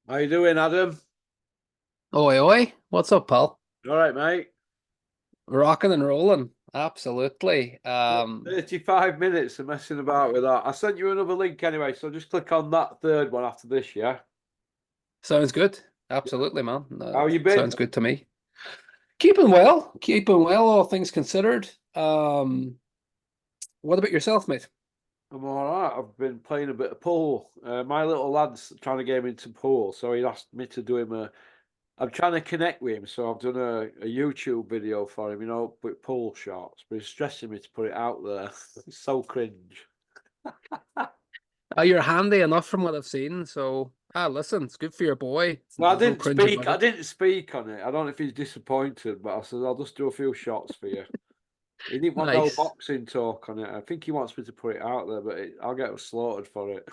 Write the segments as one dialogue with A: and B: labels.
A: How you doing, Adam?
B: Oi, oi. What's up, pal?
A: All right, mate.
B: Rocking and rolling. Absolutely.
A: 35 minutes of messing about with that. I sent you another link anyway, so just click on that third one after this, yeah?
B: Sounds good.
A: Yeah.
B: Absolutely, man.
A: How you been?
B: Sounds good to me. Keeping well, all things considered. What about yourself, mate?
A: I'm all right. I've been playing a bit of pool. My little lad's trying to get him into pool, so he asked me to do him a. I'm trying to connect with him, so I've done a YouTube video for him, with pool shots, but he's stressing me to put it out there. It's so cringe.
B: You're handy enough from what I've seen, so listen, it's good for your boy.
A: Well, I
B: There's no
A: didn't
B: cringe
A: speak.
B: about
A: I
B: it.
A: didn't speak on it. I don't know if he's disappointed, but I said I'll just do a few shots for you. He didn't want no
B: Nice.
A: boxing talk on it. I think he wants me to put it out there, but I'll get slaughtered for it.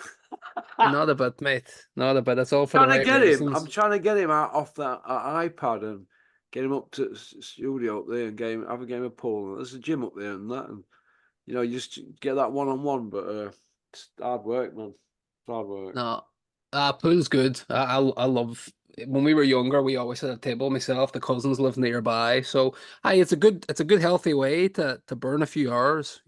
B: Not a bit, mate. Not a bit. It's all for the
A: Trying to
B: right
A: get him. I'm
B: reasons.
A: trying to get him out off that iPad and get him up to the studio up there and have a game of pool. There's a gym up there and that, and you just get that one on one. But it's hard work, man. It's hard work.
B: No, pool's good. I love. When we were younger, we always had a table. Myself, the cousins lived nearby, so it's a good healthy way to burn a few hours.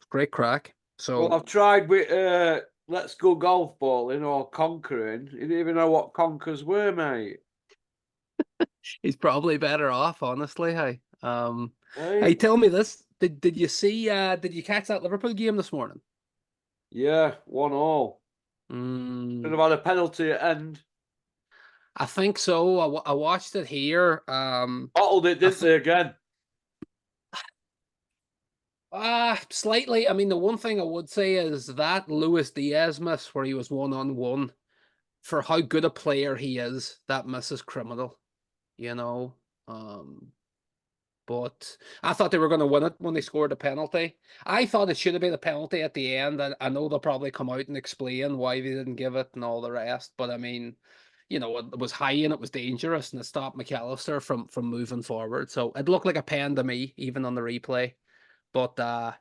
B: Great crack.
A: Well,
B: So
A: I've tried with Let's Go Golf Balling or Conquering. You didn't even know what conkers were, mate.
B: he's probably better off, honestly. Hey,
A: Hey?
B: tell me this. Did you catch that Liverpool game this morning?
A: Yeah, 1-1. Should
B: Mm,
A: have had a penalty at end.
B: I think so. I watched it here.
A: Bottled it,
B: I
A: didn't
B: th
A: they, again?
B: Slightly. I mean, the one thing I would say is that Luis Diaz miss where he was 1-on-1. For how good a player he is, that miss is criminal, you know. Um, but I thought they were going to win it when they scored a penalty. I thought it should have been a penalty at the end. And I know they'll probably come out and explain why they didn't give it and all the rest. But I mean, it was high and it was dangerous and it stopped McAllister from moving forward. So it looked like a pen to me, even on the replay. But I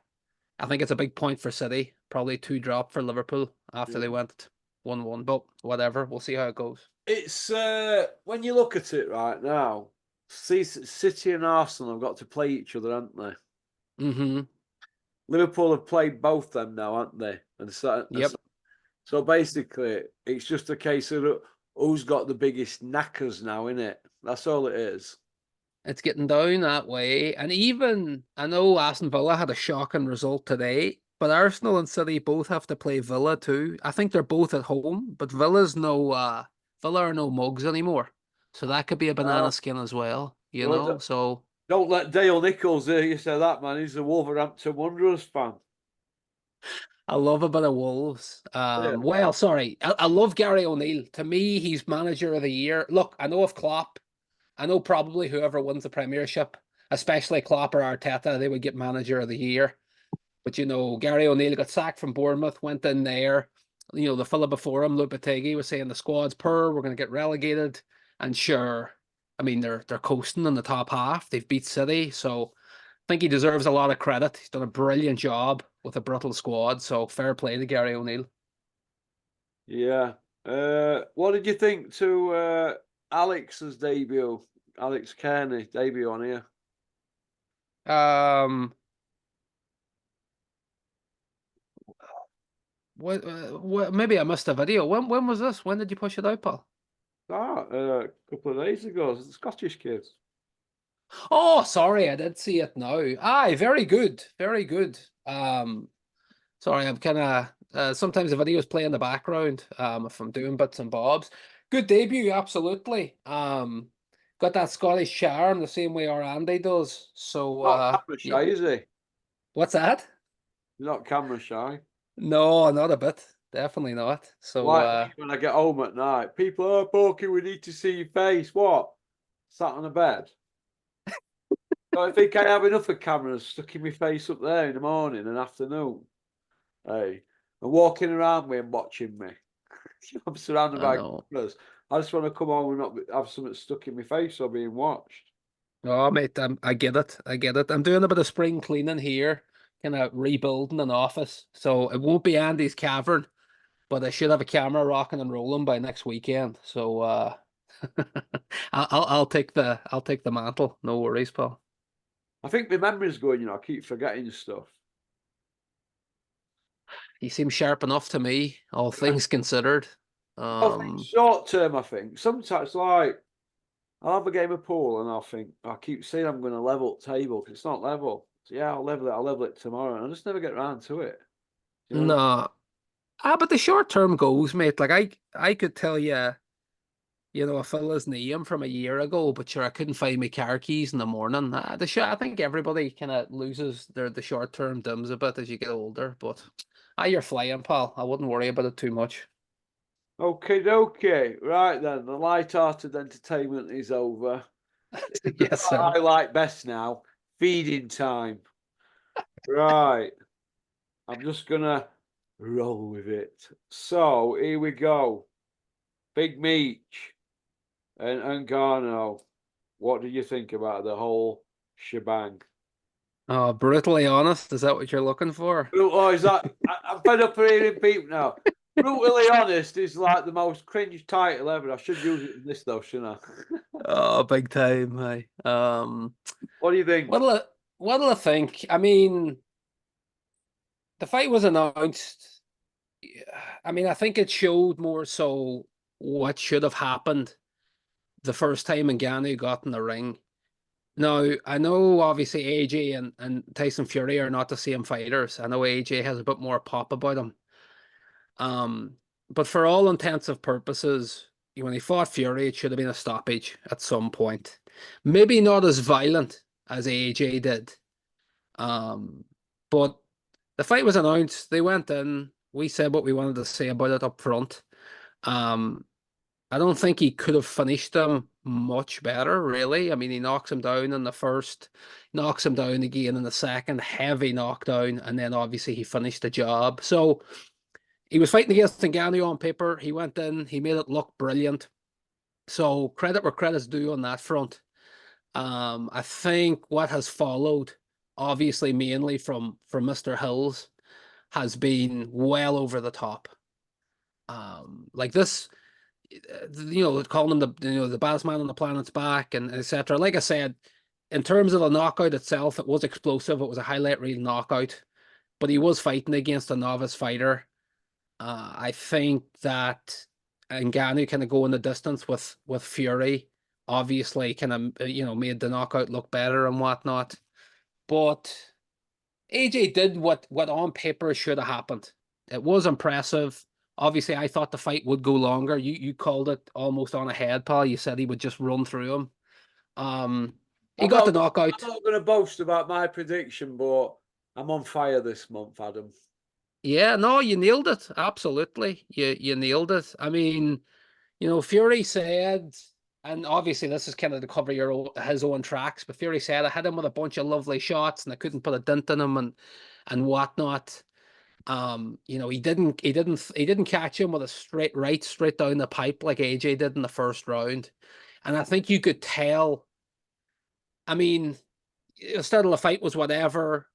B: think it's a big point for City. Probably two drop for Liverpool after they
A: Yeah.
B: went 1-1. But whatever, we'll see how it goes.
A: It's when you look at it right now, City and Arsenal have got to play each other, haven't they?
B: Mm-hmm.
A: Liverpool have played both them now, haven't they?
B: Yep.
A: So basically, it's just a case of who's got the biggest knackers now, in it. That's all it is.
B: It's getting down that way. And even, I know Aston Villa had a shocking result today, but Arsenal and City both have to play Villa too. I think they're both at home, but Villa are no mugs anymore. So that could be a banana
A: Oh,
B: skin as well, you
A: well,
B: know? So
A: don't let Dale Nichols hear you say that, man. He's a Wolverhampton Wanderers fan.
B: I love a bit of Wolves.
A: Yeah.
B: Well, sorry. I love Gary O'Neill. To me, he's manager of the year. Look, I know of Klopp. I know probably whoever wins the Premiership, especially Klopp or Arteta, they would get manager of the year. But Gary O'Neill got sacked from Bournemouth, went in there. The fella before him, Lopetegui, was saying the squad's poor, we're going to get relegated. And sure, I mean they're coasting in the top half. They've beat City, so I think he deserves a lot of credit. He's done a brilliant job with a brutal squad. So fair play to Gary O'Neill.
A: Yeah. What did you think to Alex's debut? Alex Kearney debut on here.
B: Um, what? Maybe I missed a video. When was this? When did you push it out, Paul?
A: A couple of days ago, the Scottish kids.
B: Oh, sorry, I did see it now. Aye, very good, very good. Sorry, I'm kind of sometimes the videos play in the background. If I'm doing bits and bobs. Good debut, absolutely. Got that Scottish charm the same way our Andy does. So,
A: Not camera
B: yeah.
A: shy, is he?
B: What's that?
A: Not camera shy.
B: No, not a bit. Definitely not. So,
A: Like me when I get home at night. People are poking, we need to see your face. What? Sat on a bed. I think I have enough of cameras stuck in my face up there in the morning and afternoon. Hey, and walking around me and watching me. I'm surrounded
B: I
A: by
B: know.
A: cameras. I just want to come home and not have something stuck in my face or being watched.
B: Oh, mate, I get it. I get it. I'm doing a bit of spring cleaning here, kind of rebuilding an office. So it won't be Andy's cavern. but I should have a camera rocking and rolling by next weekend. So I'll take the mantle. No worries, pal.
A: I think my memory's going, you know, I keep forgetting stuff.
B: You seem sharp enough to me, all things considered.
A: I think
B: Um,
A: short term, I think. Sometimes, like, I'll have a game of pool and I'll think, I keep saying I'm going to level the table because it's not level. So, yeah, I'll level it tomorrow. And I just never get around to it. You know what I mean?
B: no, but the short term goals, mate. Like I could tell you, you know, a fella's name from a year ago, but sure, I couldn't find my car keys in the morning. I think everybody kind of loses the short term dims a bit as you get older. But you're flying, pal. I wouldn't worry about it too much.
A: Okay. Right then, the light-hearted entertainment is over. This is the
B: Yes,
A: part
B: sir.
A: I like best now. Feeding time. Right. I'm just gonna roll with it. So here we go. Big Meech and Ngannou. What do you think about the whole shebang?
B: Oh, brutally honest. Is that what you're looking for?
A: Oh, is that? I'm fed up of hearing people now. Brutally honest is like the most cringe title ever. I should use it in this though, shouldn't I?
B: Oh, big time.
A: What do you think?
B: What'll I think? I mean, the fight was announced. I mean, I think it showed more so what should have happened the first time Ngannou got in the ring. Now, I know obviously AJ and Tyson Fury are not the same fighters. I know AJ has a bit more pop about him. But for all intents and purposes, when he fought Fury, it should have been a stoppage at some point. Maybe not as violent as AJ did. Um, but the fight was announced. They went in. We said what we wanted to say about it up front. Um, I don't think he could have finished them much better, really. I mean, he knocks him down in the first, knocks him down again in the second, heavy knockdown, and then obviously he finished the job. So he was fighting against Ngannou on paper. He went in, he made it look brilliant. So credit where credit's due on that front. I think what has followed, obviously mainly from Mr. Hills, has been well over the top. Like this, you know, calling him the baddest man on the planet's back and etc. Like I said, in terms of the knockout itself, it was explosive. It was a highlight reel knockout, but he was fighting against a novice fighter. I think that Ngannou kind of go in the distance with Fury. Obviously, kind of made the knockout look better and whatnot. But AJ did what on paper should have happened. It was impressive. Obviously, I thought the fight would go longer. You called it almost on ahead, pal. You said he would just run through him. Um, he
A: I'm
B: got the
A: not.
B: knockout.
A: I'm not going to boast about my prediction, but I'm on fire this month, Adam.
B: Yeah, no, you nailed it. Absolutely, you nailed it. I mean, Fury said, and obviously this is kind of to cover his own tracks, but Fury said I had him with a bunch of lovely shots and I couldn't put a dent in him and whatnot. He didn't catch him with a straight right, straight down the pipe like AJ did in the first round. And I think you could tell. I mean, the start of the fight was whatever.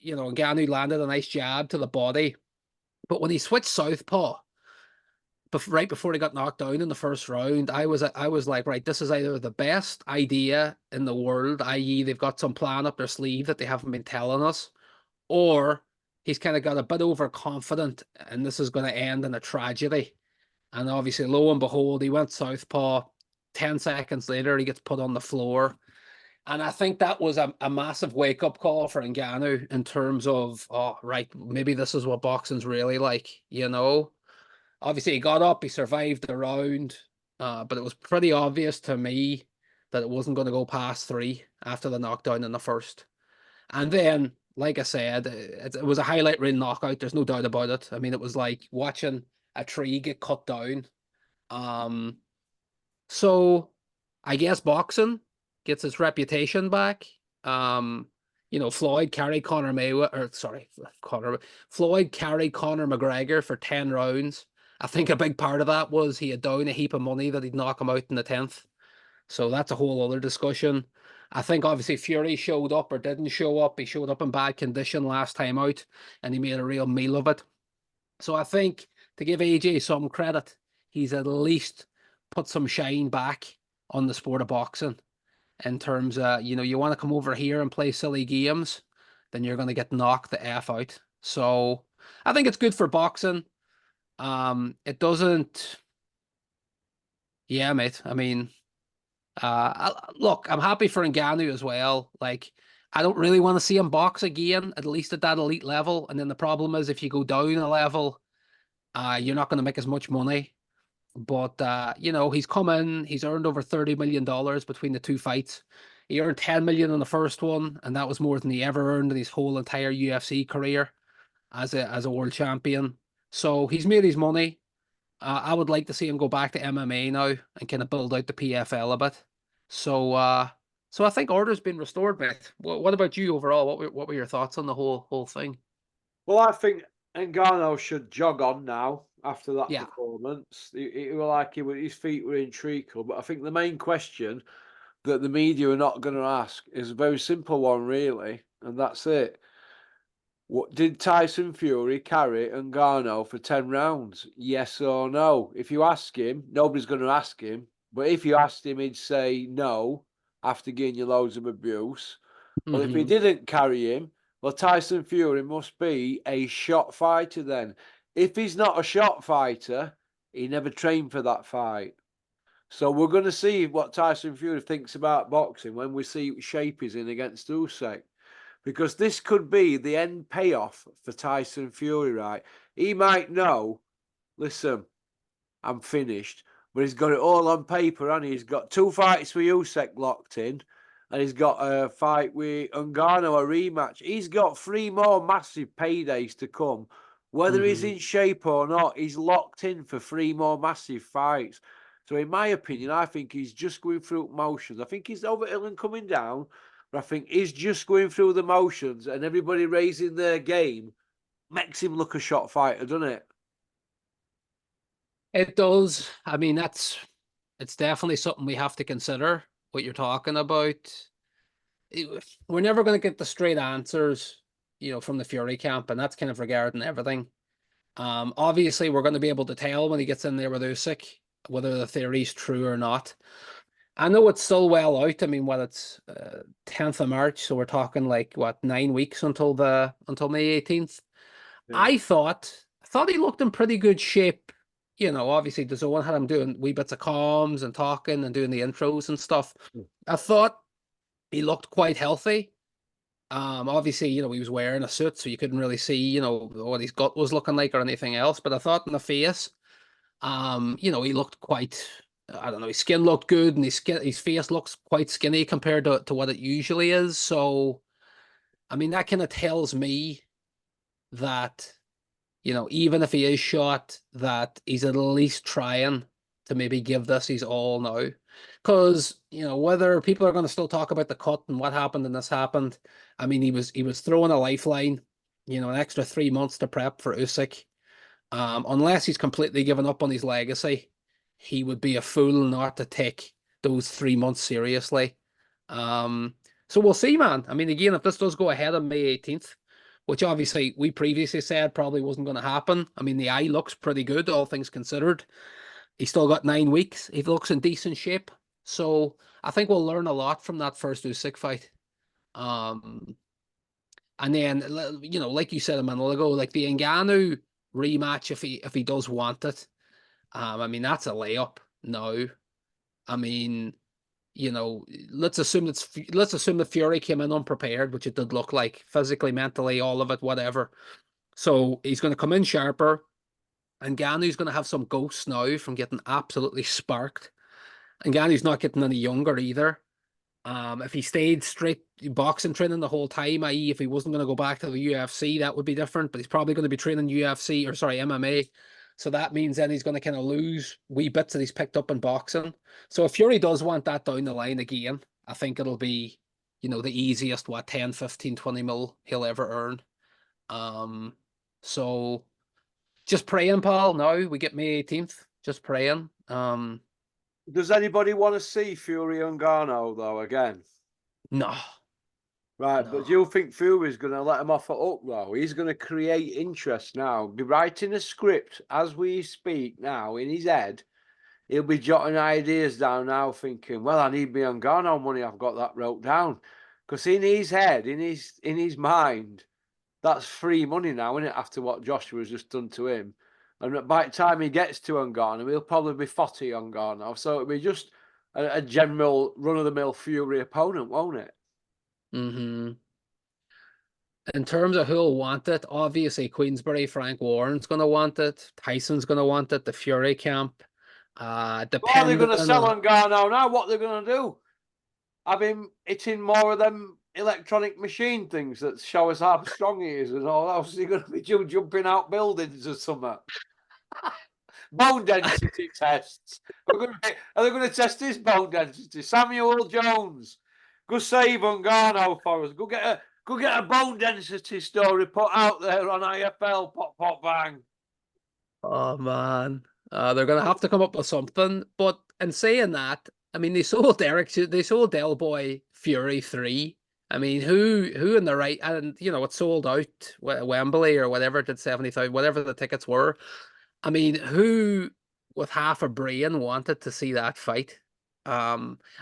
B: Ngannou landed a nice jab to the body. But when he switched southpaw, right before he got knocked down in the first round, I was like, right, this is either the best idea in the world, i.e., they've got some plan up their sleeve that they haven't been telling us, or he's kind of got a bit overconfident and this is going to end in a tragedy. And obviously, lo and behold, he went southpaw. 10 seconds later, he gets put on the floor. And I think that was a massive wake up call for Ngannou in terms of, oh, right, maybe this is what boxing's really like. Obviously, he got up, he survived the round, but it was pretty obvious to me that it wasn't going to go past three after the knockdown in the first. And then, like I said, it was a highlight reel knockout. There's no doubt about it. I mean, it was like watching a tree get cut down. Um, so I guess boxing gets its reputation back. Um, Floyd carried Conor Mayweather, or sorry, Floyd carried Conor McGregor for 10 rounds. I think a big part of that was he had down a heap of money that he'd knock him out in the 10th. So that's a whole other discussion. I think obviously Fury showed up or didn't show up. He showed up in bad condition last time out and he made a real meal of it. So I think to give AJ some credit, he's at least put some shine back on the sport of boxing in terms of, you want to come over here and play silly games, then you're going to get knocked the F out. So I think it's good for boxing. It doesn't, yeah, mate. I mean, look, I'm happy for Ngannou as well. Like, I don't really want to see him box again, at least at that elite level. And then the problem is if you go down a level, you're not going to make as much money. But he's come in, he's earned over $30 million between the two fights. He earned 10 million on the first one, and that was more than he ever earned in his whole entire UFC career as a world champion. So he's made his money. I would like to see him go back to MMA now and kind of build out the PFL a bit. So I think order's been restored, mate. What about you overall? What were your thoughts on the whole thing?
A: Well, I think Ngannou should jog on now after that
B: Yeah.
A: performance. It were like his feet were in treacle. But I think the main question that the media are not going to ask is a very simple one, really, and that's it. What did Tyson Fury carry Ngannou for 10 rounds? Yes or no? If you ask him, nobody's going to ask him. But if you asked him, he'd say no after getting you loads of abuse. Well, if he didn't carry him, well, Tyson Fury must be a shot fighter then. If he's not a shot fighter, he never trained for that fight. So we're going to see what Tyson Fury thinks about boxing when we see what shape he's in against Usyk. Because this could be the end payoff for Tyson Fury, right? He might know, listen, I'm finished. But he's got it all on paper, and he's got 2 fights with Usyk locked in, and he's got a fight with Ngannou, a rematch. He's got 3 more massive paydays to come. Whether he's in shape or not, he's locked in for 3 more massive fights. So in my opinion, I think he's just going through motions. I think he's over ill and coming down, but I think he's just going through the motions, and everybody raising their game makes him look a shot fighter, doesn't it?
B: It does. I mean, it's definitely something we have to consider, what you're talking about. We're never going to get the straight answers, from the Fury camp, and that's kind of regarding everything. Obviously, we're going to be able to tell when he gets in there with Usyk whether the theory's true or not. I know it's still well out. I mean, it's 10th of March, so we're talking like what, 9 weeks until May 18th.
A: Yeah.
B: I thought he looked in pretty good shape. Obviously, DAZN had him doing wee bits of comms and talking and doing the intros and stuff. I thought he looked quite healthy. Obviously, he was wearing a suit, so you couldn't really see, what his gut was looking like or anything else. But I thought in the face, he looked quite, I don't know, his skin looked good, and his face looks quite skinny compared to what it usually is. So, I mean, that kind of tells me that, even if he is shot, that he's at least trying to maybe give this his all now. Because, whether people are going to still talk about the cut and what happened and this happened, I mean, he was throwing a lifeline, an extra 3 months to prep for Usyk. Unless he's completely given up on his legacy, he would be a fool not to take those 3 months seriously. So we'll see, man. I mean, again, if this does go ahead on May 18th, which obviously we previously said probably wasn't going to happen. I mean, the eye looks pretty good, all things considered. He's still got 9 weeks. He looks in decent shape. So I think we'll learn a lot from that first Usyk fight. And then, like you said a minute ago, like the Ngannou rematch, if he does want it, I mean, that's a layup. No, I mean, let's assume that Fury came in unprepared, which it did look like, physically, mentally, all of it, whatever. So he's going to come in sharper, and Ngannou's going to have some ghosts now from getting absolutely sparked. And Ngannou's not getting any younger either. If he stayed straight boxing training the whole time, i.e., if he wasn't going to go back to the UFC, that would be different. But he's probably going to be training MMA. So that means then he's going to kind of lose wee bits that he's picked up in boxing. So if Fury does want that down the line again, I think it'll be, the easiest, 10, 15, 20 mil he'll ever earn. So just praying, Paul. Now we get May 18th. Just praying.
A: Does anybody want to see Fury and Ngannou though again?
B: No.
A: Right, but
B: No.
A: do you think Fury's going to let him off at hook, though? He's going to create interest now. Be writing a script as we speak now in his head. He'll be jotting ideas down now, thinking, "Well, I need me on Ngannou money. I've got that wrote down." Because in his head, in his mind, that's free money now, isn't it? After what Joshua's just done to him, and by the time he gets to Ngannou, he'll probably be 40 on Ngannou. So it'll be just a general run-of-the-mill Fury opponent, won't it?
B: Mm-hmm. In terms of who'll want it, obviously Queensbury, Frank Warren's going to want it. Tyson's going to want it. The Fury camp.
A: Well, they're going
B: Depending
A: to sell
B: on.
A: on Ngannou now. What they're going to do? Have him hitting more of them electronic machine things that show us how strong he is and all else. Is he going to be jumping out buildings or something? Bone density tests. Are they going to test his bone density? Samuel Jones, go save on Ngannou for us. Go get a bone density story put out there on IFL. Pop pop bang.
B: Oh man, they're gonna have to come up with something. But in saying that, I mean, they sold Del Boy Fury 3. I mean, who in the right, and it sold out Wembley or whatever, did 70,000, whatever the tickets were. I mean, who with half a brain wanted to see that fight? I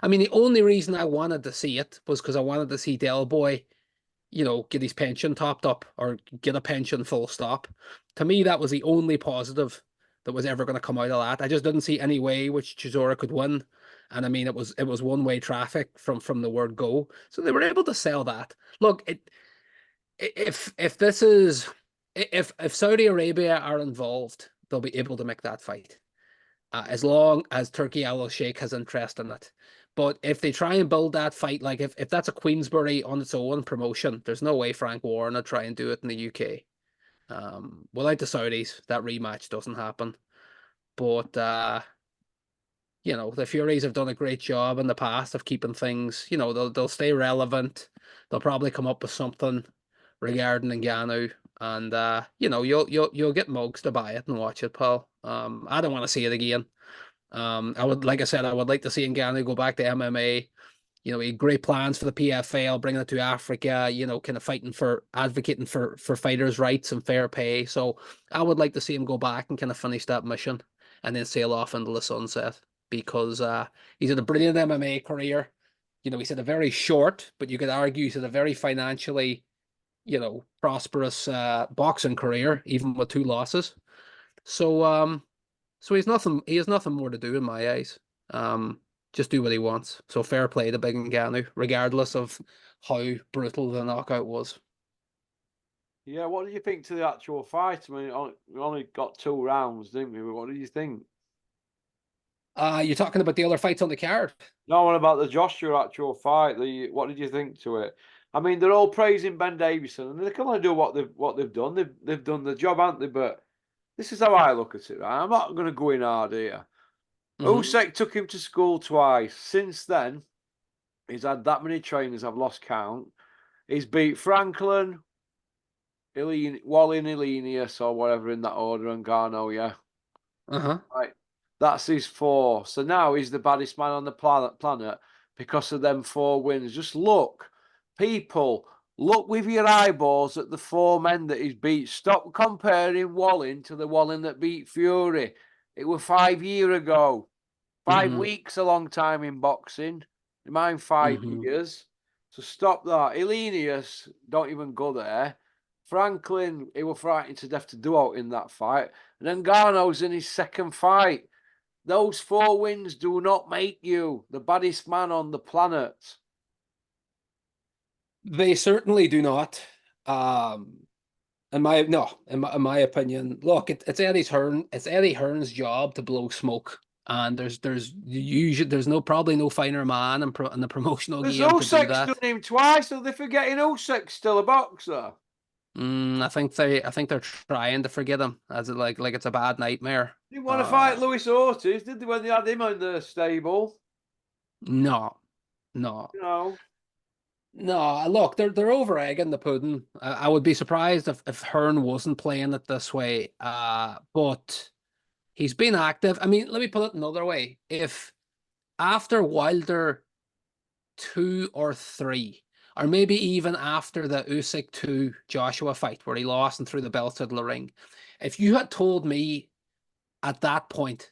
B: mean, the only reason I wanted to see it was because I wanted to see Del Boy get his pension topped up or get a pension full stop. To me, that was the only positive that was ever going to come out of that. I just didn't see any way which Chisora could win. And I mean, it was one-way traffic from the word go. So they were able to sell that. Look, if this is if Saudi Arabia are involved, they'll be able to make that fight. As long as Turkey Al Sheikh has interest in it. But if they try and build that fight, like if that's a Queensbury on its own promotion, there's no way Frank Warren would try and do it in the UK. Without the Saudis, that rematch doesn't happen. But the Furies have done a great job in the past of keeping things. They'll stay relevant. They'll probably come up with something regarding Ngannou, and you'll get mugs to buy it and watch it, Paul. I don't want to see it again. Like I said, I would like to see Ngannou go back to MMA. He had great plans for the PFL, bringing it to Africa, kind of advocating for fighters' rights and fair pay. So I would like to see him go back and kind of finish that mission and then sail off into the sunset because he's had a brilliant MMA career. He's had a very short, but you could argue he's had a very financially, prosperous boxing career, even with 2 losses. So he has nothing more to do in my eyes. Just do what he wants. So fair play to Big Ngannou, regardless of how brutal the knockout was.
A: Yeah, what do you think to the actual fight? I mean, we only got 2 rounds, didn't we? But what do you think?
B: You're talking about the other fights on the card.
A: No one about the Joshua actual fight. What did you think to it? I mean, they're all praising Ben Davison, and they can only do what they've done. They've done the job, haven't they? But this is how I look at it. Right? I'm not going to go in hard here.
B: Mm-hmm.
A: Usyk took him to school twice. Since then, he's had that many trainers. I've lost count. He's beat Franklin, Wallin, Elenius, or whatever in that order, and Garno. Yeah,
B: Uh-huh.
A: right. That's his 4. So now he's the baddest man on the planet because of them 4 wins. Just look, people, look with your eyeballs at the 4 men that he's beat. Stop comparing Wallin to the Wallin that beat Fury. It was 5 years ago. 5
B: Mm-hmm.
A: weeks, a long time in boxing. Mine 5
B: Mm-hmm.
A: years. So stop that. Elenius, don't even go there. Franklin, he was frightened to death to do out in that fight. And then Garno's in his second fight. Those 4 wins do not make you the baddest man on the planet.
B: They certainly do not. Um, in my opinion, look, it's Eddie Hearn's job to blow smoke. And there's probably no finer man in the promotional
A: There's
B: game to do
A: Usyk's done
B: that.
A: him twice, so they're forgetting Usyk's still a boxer.
B: I think they're trying to forget him as like it's a bad nightmare.
A: Didn't want to fight Luis Ortiz, did they, when they had him in the stable?
B: No, no,
A: You know.
B: no. Look, they're over egging the pudding. I would be surprised if Hearn wasn't playing it this way. But he's been active. I mean, let me put it another way. If after Wilder 2 or 3, or maybe even after the Usyk to Joshua fight where he lost and threw the belt to the ring. If you had told me at that point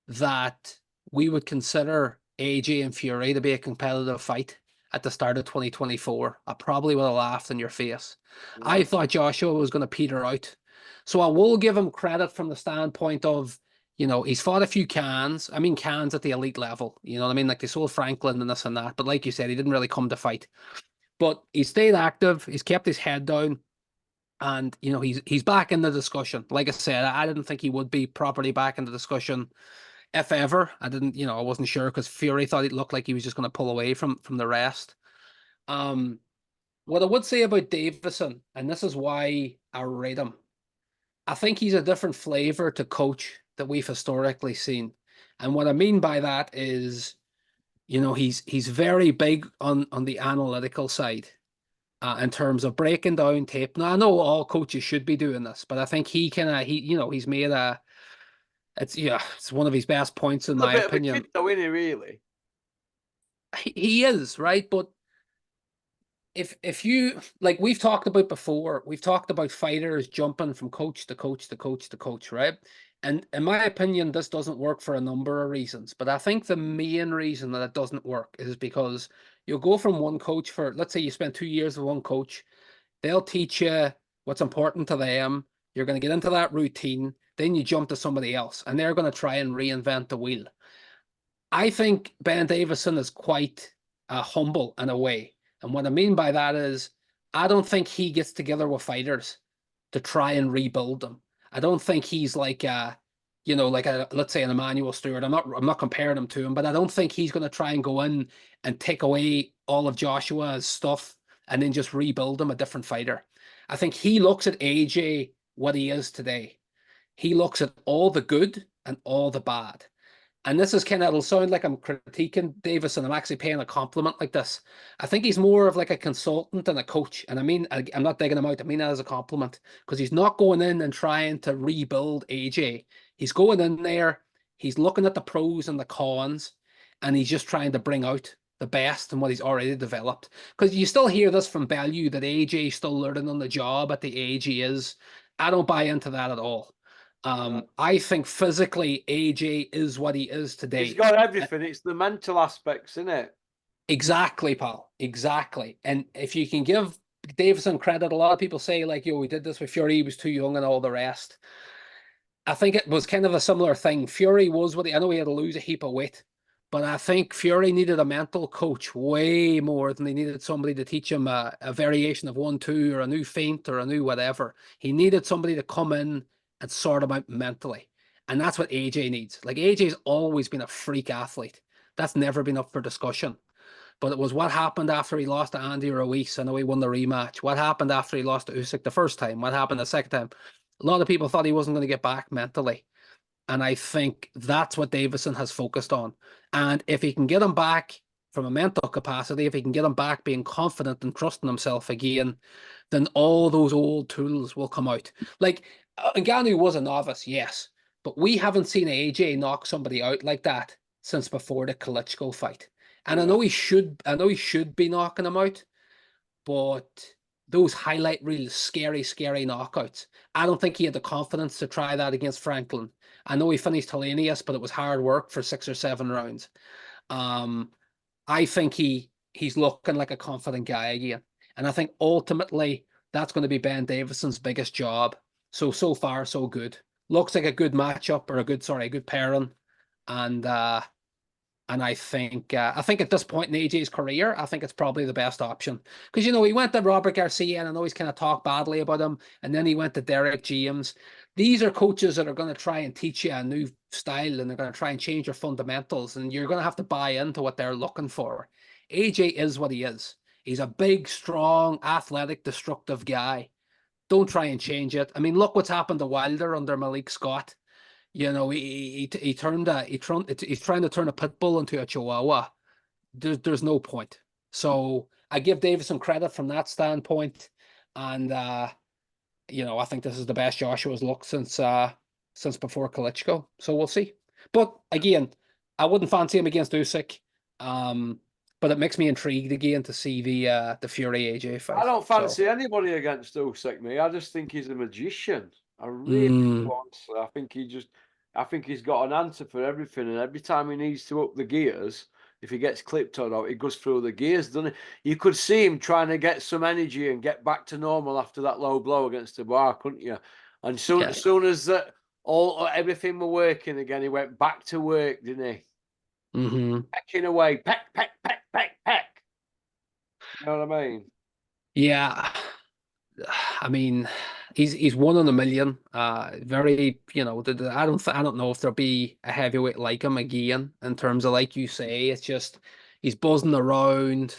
B: that we would consider AJ and Fury to be a competitive fight at the start of 2024, I probably would have laughed in your face.
A: Yeah.
B: I thought Joshua was going to peter out. So I will give him credit from the standpoint of, he's fought a few cans. I mean, cans at the elite level. You know what I mean? Like they sold Franklin and this and that. But like you said, he didn't really come to fight. But he stayed active. He's kept his head down. And, he's back in the discussion. Like I said, I didn't think he would be properly back in the discussion if ever. I didn't, I wasn't sure because Fury thought it looked like he was just going to pull away from the rest. What I would say about Davison, and this is why I rate him, I think he's a different flavor to coach that we've historically seen. And what I mean by that is, he's very big on the analytical side in terms of breaking down tape. Now, I know all coaches should be doing this, but I think he's made it's one of his best points in
A: A
B: my
A: bit
B: opinion.
A: of a kid though, isn't he, really?
B: He is, right? But if you like we've talked about before, we've talked about fighters jumping from coach to coach to coach to coach, right? And in my opinion, this doesn't work for a number of reasons. But I think the main reason that it doesn't work is because you'll go from one coach for, let's say you spend 2 years with one coach, they'll teach you what's important to them. You're going to get into that routine. Then you jump to somebody else and they're going to try and reinvent the wheel. I think Ben Davison is quite humble in a way. And what I mean by that is, I don't think he gets together with fighters to try and rebuild them. I don't think he's like let's say an Emmanuel Stewart. I'm not comparing him to him, but I don't think he's going to try and go in and take away all of Joshua's stuff and then just rebuild him a different fighter. I think he looks at AJ what he is today. He looks at all the good and all the bad. And this is it'll sound like I'm critiquing Davis and I'm actually paying a compliment like this. I think he's more of like a consultant and a coach. And I mean, I'm not digging him out. I mean that as a compliment because he's not going in and trying to rebuild AJ. He's going in there, he's looking at the pros and the cons, and he's just trying to bring out the best in what he's already developed. Because you still hear this from Bellew that AJ is still learning on the job at the age he is. I don't buy into that at all. I think physically AJ is what he is today.
A: He's got everything. It's the mental aspects, isn't it?
B: Exactly, pal. Exactly. And if you can give Davison credit, a lot of people say like, we did this with Fury, he was too young and all the rest. I think it was kind of a similar thing. Fury was I know he had to lose a heap of weight, but I think Fury needed a mental coach way more than he needed somebody to teach him a variation of 1-2 or a new feint or a new whatever. He needed somebody to come in and sort him out mentally. And that's what AJ needs. Like AJ's always been a freak athlete. That's never been up for discussion. But it was what happened after he lost to Andy Ruiz. I know he won the rematch. What happened after he lost to Usyk the first time? What happened the second time? A lot of people thought he wasn't going to get back mentally. And I think that's what Davison has focused on. And if he can get him back from a mental capacity, if he can get him back being confident and trusting himself again, then all those old tools will come out. Like Ngannou was a novice, yes, but we haven't seen AJ knock somebody out like that since before the Klitschko fight. And I know he should be knocking him out, but those highlight reels, scary knockouts. I don't think he had the confidence to try that against Franklin. I know he finished Hellenius, but it was hard work for 6 or 7 rounds. I think he's looking like a confident guy again. And I think ultimately that's going to be Ben Davison's biggest job. So far, so good. Looks like a good matchup or a good pairing. And I think at this point in AJ's career, I think it's probably the best option. Because, he went to Robert Garcia and I know he's kind of talked badly about him. And then he went to Derek James. These are coaches that are going to try and teach you a new style and they're going to try and change your fundamentals. And you're going to have to buy into what they're looking for. AJ is what he is. He's a big, strong, athletic, destructive guy. Don't try and change it. I mean, look what's happened to Wilder under Malik Scott. He's trying to turn a pit bull into a chihuahua. There's no point. So I give Davis some credit from that standpoint, and I think this is the best Joshua's looked since before Klitschko. So we'll see. But again, I wouldn't fancy him against Usyk. But but it makes me intrigued again to see the Fury AJ fight.
A: I don't
B: So,
A: fancy anybody against Usyk, me. I just think he's a magician. I really do,
B: mm,
A: honestly. I think he's got an answer for everything, and every time he needs to up the gears, if he gets clipped or not, he goes through the gears, doesn't he? You could see him trying to get some energy and get back to normal after that low blow against the bar, couldn't you? And
B: yeah.
A: soon as that everything were working again, he went back to work, didn't he?
B: Hmm.
A: Pecking away, peck, peck, peck, peck, peck. You know what I mean?
B: Yeah. I mean, he's 1 in a million. Very, I don't know if there'll be a heavyweight like him again in terms of, like you say, it's just he's buzzing around.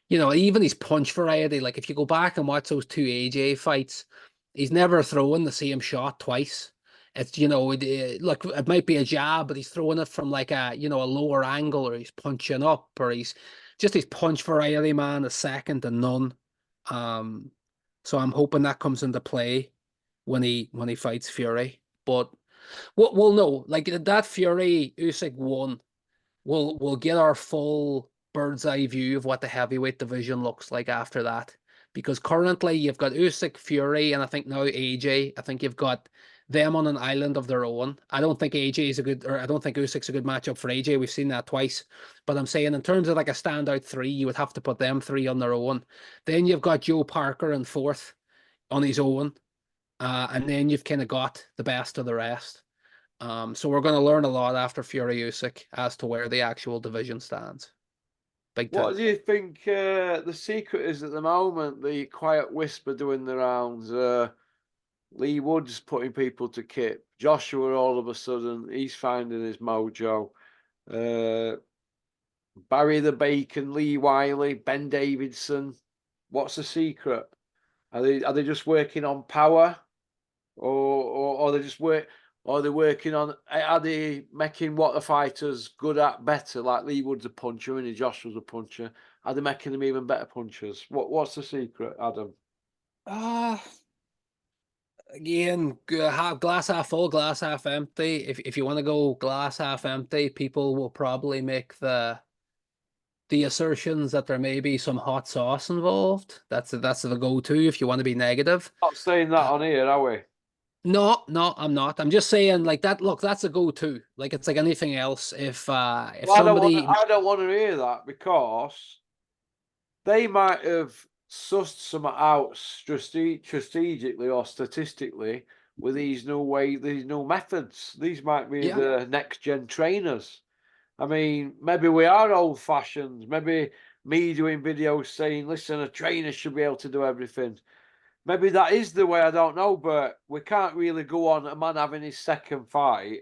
B: Even his punch variety, like if you go back and watch those two AJ fights, he's never throwing the same shot twice. It's, look, it might be a jab, but he's throwing it from like a lower angle, or he's punching up, or his punch variety, man, is second to none. Um, so I'm hoping that comes into play when he fights Fury. But we'll know, like that Fury Usyk one, we'll get our full bird's eye view of what the heavyweight division looks like after that. Because currently you've got Usyk, Fury, and I think now AJ. I think you've got them on an island of their own. I don't think I don't think Usyk's a good matchup for AJ. We've seen that twice. But I'm saying in terms of like a standout three, you would have to put them three on their own. Then you've got Joe Parker in fourth on his own. And then you've kind of got the best of the rest. So we're going to learn a lot after Fury Usyk as to where the actual division stands. Big time.
A: What do you think the secret is at the moment? The quiet whisper doing the rounds. Lee Wood's putting people to kip. Joshua, all of a sudden, he's finding his mojo. Uh, Barry the Bacon, Lee Wiley, Ben Davidson. What's the secret? Are they just working on power, or they just work? Or are they working on? Are they making what the fighters good at better? Like Lee Wood's a puncher and Joshua's a puncher. Are they making them even better punchers? What's the secret, Adam?
B: Ah, again, glass half full, glass half empty. If you want to go glass half empty, people will probably make the assertions that there may be some hot sauce involved. That's the go-to if you want to be negative.
A: Not saying that
B: Uh,
A: on here, are we?
B: no, no, I'm not. I'm just saying like that. Look, that's a go-to. Like it's like anything else. If
A: Well, I don't want to.
B: somebody,
A: I don't want to hear that because they might have sussed some out strategically or statistically with these new methods. These might be
B: yeah.
A: the next gen trainers. I mean, maybe we are old fashioned. Maybe me doing videos saying, listen, a trainer should be able to do everything. Maybe that is the way, I don't know, but we can't really go on a man having his second fight,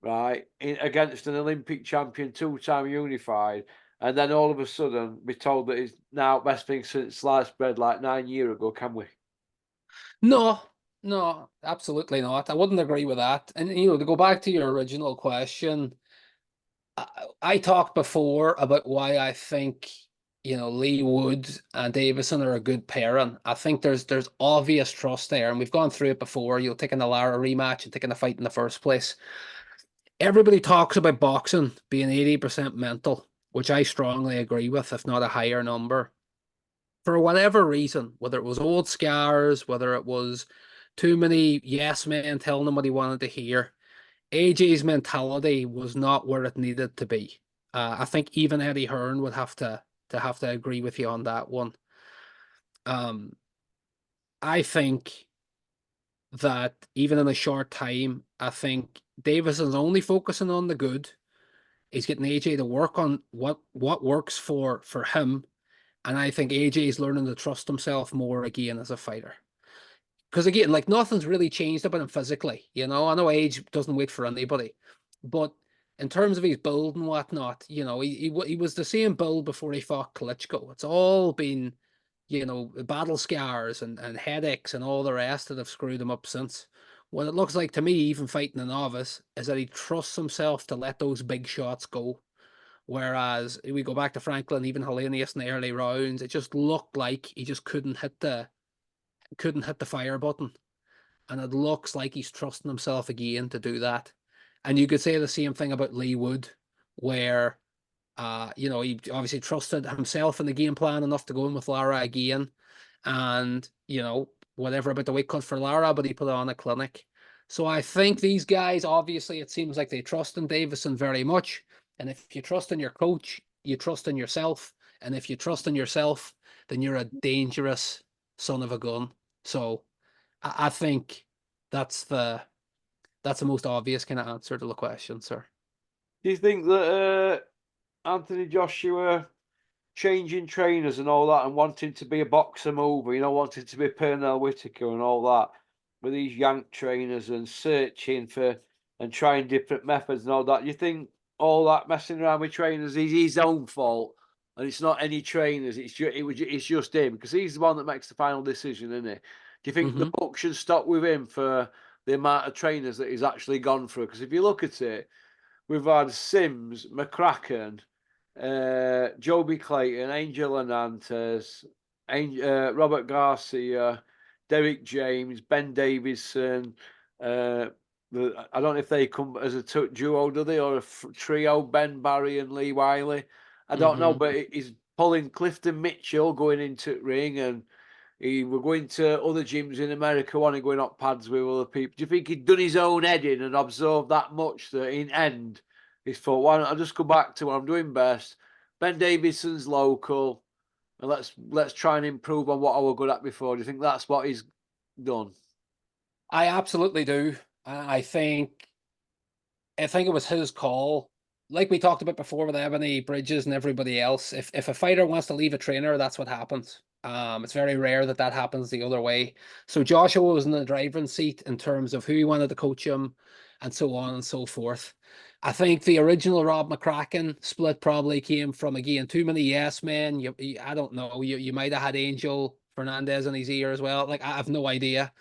A: right, against an Olympic champion, two-time unified, and then all of a sudden be told that he's now best thing since sliced bread like 9 years ago, can we?
B: No, no, absolutely not. I wouldn't agree with that. And to go back to your original question, I talked before about why I think Lee Wood and Davison are a good pairing. I think there's obvious trust there, and we've gone through it before. Taking the Lara rematch and taking the fight in the first place. Everybody talks about boxing being 80% mental, which I strongly agree with, if not a higher number. For whatever reason, whether it was old scars, whether it was too many yes men telling him what he wanted to hear, AJ's mentality was not where it needed to be. I think even Eddie Hearn would have to agree with you on that one. Um, I think that even in a short time, I think Davison's only focusing on the good. He's getting AJ to work on what works for him, and I think AJ is learning to trust himself more again as a fighter. Because again, like nothing's really changed about him physically. I know age doesn't wait for anybody, but in terms of his build and whatnot, he was the same build before he fought Klitschko. It's all been, battle scars and headaches and all the rest that have screwed him up since. What it looks like to me, even fighting a novice, is that he trusts himself to let those big shots go. Whereas we go back to Franklin, even Hellenius in the early rounds, it just looked like he just couldn't hit the fire button. And it looks like he's trusting himself again to do that. And you could say the same thing about Lee Wood, where You know, he obviously trusted himself in the game plan enough to go in with Lara again. And, you know, whatever about the weight cut for Lara, but he put on a clinic. So I think these guys, obviously, it seems like they trust in Davison very much. And if you trust in your coach, you trust in yourself. And if you trust in yourself, then you're a dangerous son of a gun. So I think that's the most obvious kind of answer to the question, sir.
A: Do you think that Anthony Joshua changing trainers and all that and wanting to be a boxer mover, you know, wanting to be Pernell Whitaker and all that, with these yank trainers and searching for and trying different methods and all that, you think all that messing around with trainers is his own fault and it's not any trainers, it's just him, because he's the one that makes the final decision, isn't he? Do you think the book should stop with him for the amount of trainers that he's actually gone through? Because if you look at it, we've had Sims, McCracken, Joby Clayton, Angel Hernandez, Robert Garcia, Derek James, Ben Davison. I don't know if they come as a duo, do they, or a trio? Ben Barry and Lee Wiley. I don't know, but he's pulling Clifton Mitchell going into the ring, and he were going to other gyms in America, wanting going up pads with other people. Do you think he'd done his own head in and absorbed that much that in end he thought, why don't I just go back to what I'm doing best? Ben Davidson's local, and let's try and improve on what I was good at before. Do you think that's what he's done?
B: I absolutely do. I think it was his call. Like we talked about before with Ebony Bridges and everybody else, if a fighter wants to leave a trainer, that's what happens. It's very rare that that happens the other way. So Joshua was in the driving seat in terms of who he wanted to coach him and so on and so forth. I think the original Rob McCracken split probably came from, again, too many yes men. I don't know. You might have had Angel Fernandez in his ear as well. Like, I have no idea.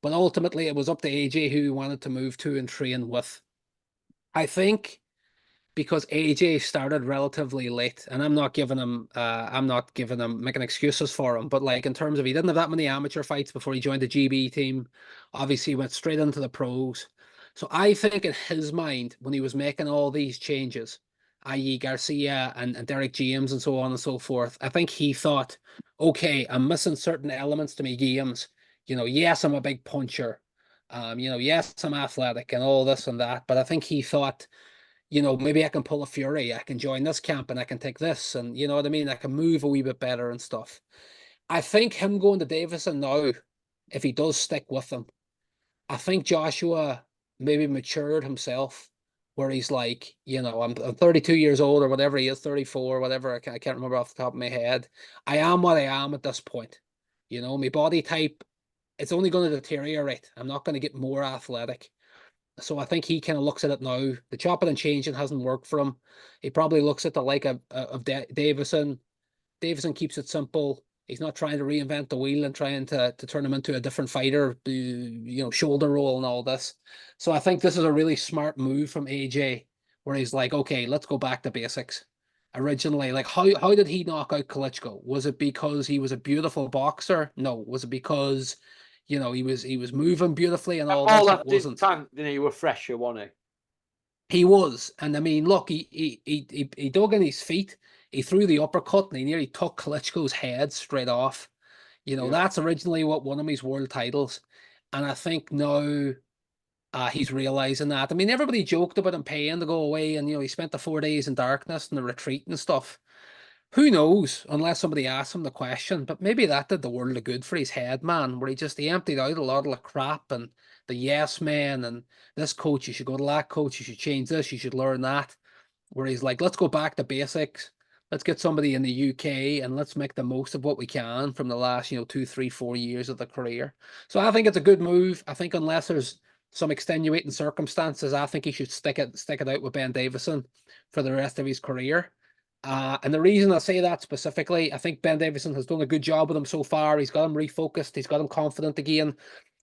B: But ultimately, it was up to AJ who he wanted to move to and train with. I think because AJ started relatively late, and I'm not giving him making excuses for him, but like in terms of he didn't have that many amateur fights before he joined the GB team. Obviously, he went straight into the pros. So I think in his mind, when he was making all these changes, i.e. Garcia and Derek James and so on and so forth, I think he thought, okay, I'm missing certain elements to my games. You know, yes, I'm a big puncher. You know, yes, I'm athletic and all this and that, but I think he thought, you know, maybe I can pull a Fury. I can join this camp and I can take this. And you know what I mean? I can move a wee bit better and stuff. I think him going to Davison now, if he does stick with them, I think Joshua maybe matured himself where he's like, you know, I'm 32 years old or whatever he is, 34, whatever. I can't remember off the top of my head. I am what I am at this point. You know, my body type, it's only going to deteriorate. I'm not going to get more athletic. So I think he kind of looks at it now. The chopping and changing hasn't worked for him. He probably looks at the like of Davison. Davison keeps it simple. He's not trying to reinvent the wheel and trying to turn him into a different fighter, you know, shoulder roll and all this. So I think this is a really smart move from AJ, where he's like, okay, let's go back to basics. Originally, like how did he knock out Klitschko? Was it because he was a beautiful boxer? No. Was it because, you know, he was moving beautifully and all
A: All
B: this? It
A: left in
B: wasn't.
A: tank, didn't he? He were fresher, wasn't
B: He was, and I mean, look, he dug in his feet. He threw the uppercut, and he nearly took Klitschko's head straight off. You know,
A: he?
B: that's originally what won him his world titles, and I think now he's realizing that. I mean, everybody joked about him paying to go away, and you know, he spent the 4 days in darkness and the retreat and stuff. Who knows? Unless somebody asked him the question, but maybe that did the world of good for his head, man. Where he emptied out a lot of the crap and the yes man and this coach, you should go to that coach, you should change this, you should learn that. Where he's like, let's go back to basics. Let's get somebody in the UK and let's make the most of what we can from the last, you know, 2, 3, 4 years of the career. So I think it's a good move. I think unless there's some extenuating circumstances, I think he should stick it out with Ben Davison for the rest of his career. And the reason I say that specifically, I think Ben Davison has done a good job with him so far. He's got him refocused. He's got him confident again.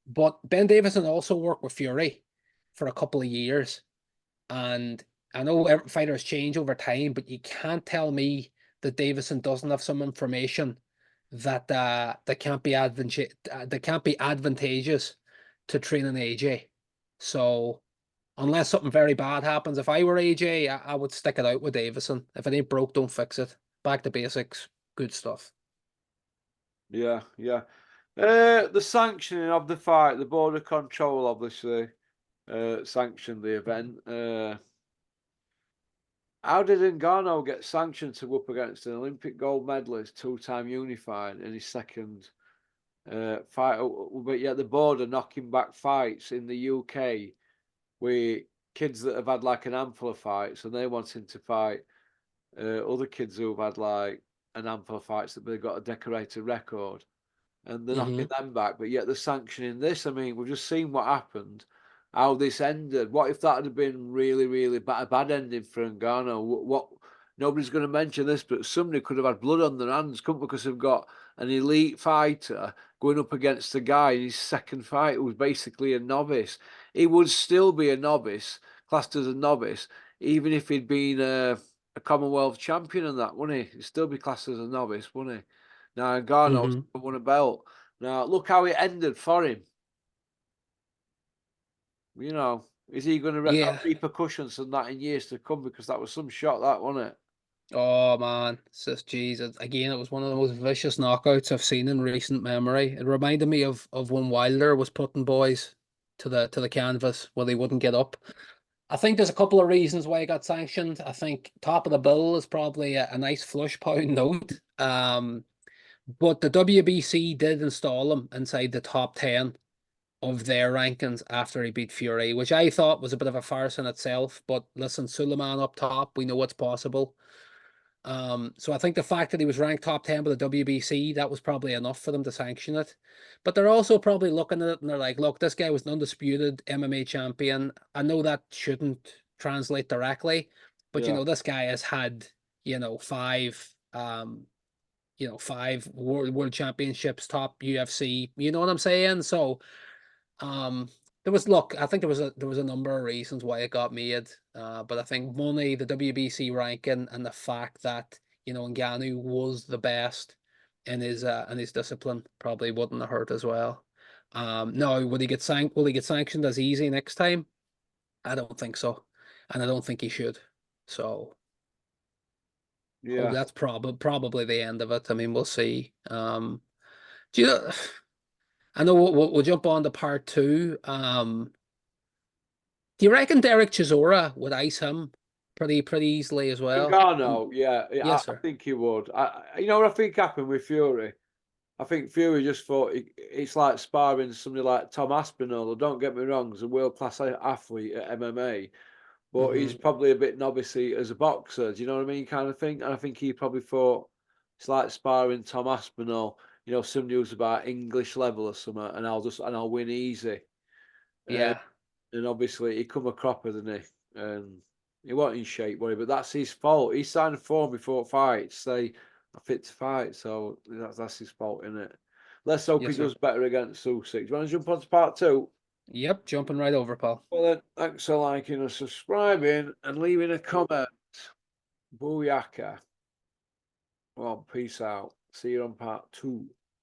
B: But Ben Davison also worked with Fury for a couple of years. And I know fighters change over time, but you can't tell me that Davison doesn't have some information that can't be advantageous to training AJ. So unless something very bad happens. If I were AJ, I would stick it out with Davison. If it ain't broke, don't fix it. Back to basics. Good stuff.
A: Yeah, yeah. The sanctioning of the fight, the border control, obviously, sanctioned the event. How did Ngannou get sanctioned to go up against an Olympic gold medalist, two-time unified, in his second fight? But yet the border knocking back fights in the UK with kids that have had like an handful of fights, and they wanting to fight other kids who've had like an handful of fights that they've got a decorated record, and they're knocking them back. But yet they're sanctioning this. I mean, we've just seen what happened, how this ended. What if that had been really, really bad ending for Ngannou? What? Nobody's going to mention this, but somebody could have had blood on their hands, couldn't, because they've got an elite fighter going up against a guy in his second fight who was basically a novice. He would still be a novice, classed as a novice, even if he'd been a Commonwealth champion and that, wouldn't he? He'd still be classed as a novice, wouldn't he? Now, Ngannou won a belt. Now, look how it ended for him. You know, is he going to have repercussions from that in years to come? Because that was some shot, that, wasn't it?
B: Oh man, it's just Jesus. Again, it was one of the most vicious knockouts I've seen in recent memory. It reminded me of when Wilder was putting boys to the canvas where they wouldn't get up. I think there's a couple of reasons why he got sanctioned. I think top of the bill is probably a nice flush pound note. But the WBC did install him inside the top 10 of their rankings after he beat Fury, which I thought was a bit of a farce in itself. But listen, Suleiman up top, we know what's possible. So I think the fact that he was ranked top 10 by the WBC, that was probably enough for them to sanction it. But they're also probably looking at it and they're like, look, this guy was an undisputed MMA champion. I know that shouldn't translate directly, but you know, this guy has had, five five world championships, top UFC, you know what I'm saying? So I think there was a number of reasons why it got made. But I think money, the WBC ranking, and the fact that, Ngannou was the best in his discipline probably wouldn't have hurt as well. Now, will he get sanctioned as easy next time? I don't think so. And I don't think he should. So that's probably the end of it. I mean, we'll see. Do you I know we'll jump on to part two. Do you reckon Derek Chisora would ice him pretty easily as well?
A: Ngannou, yeah,
B: Yes,
A: I
B: sir.
A: think he would. You know what I think happened with Fury? I think Fury just thought it's like sparring somebody like Tom Aspinall. Don't get me wrong, he's a world-class athlete at MMA, but he's probably a bit novice as a boxer. Do you know what I mean, kind of thing? And I think he probably thought it's like sparring Tom Aspinall. You know, somebody who's about English level or something, and I'll win easy.
B: Yeah.
A: And obviously he come a cropper, didn't he? And he wasn't in shape, was he? But that's his fault. He signed a form before fights, say I'm fit to fight. So that's his fault, isn't it? Let's hope
B: Yes,
A: he
B: sir.
A: does better against Usyk. Do you want to jump on to part two?
B: Yep, jumping right over, pal.
A: Well then, thanks for liking and subscribing and leaving a comment. Booyaka. Well, peace out. See you on part two.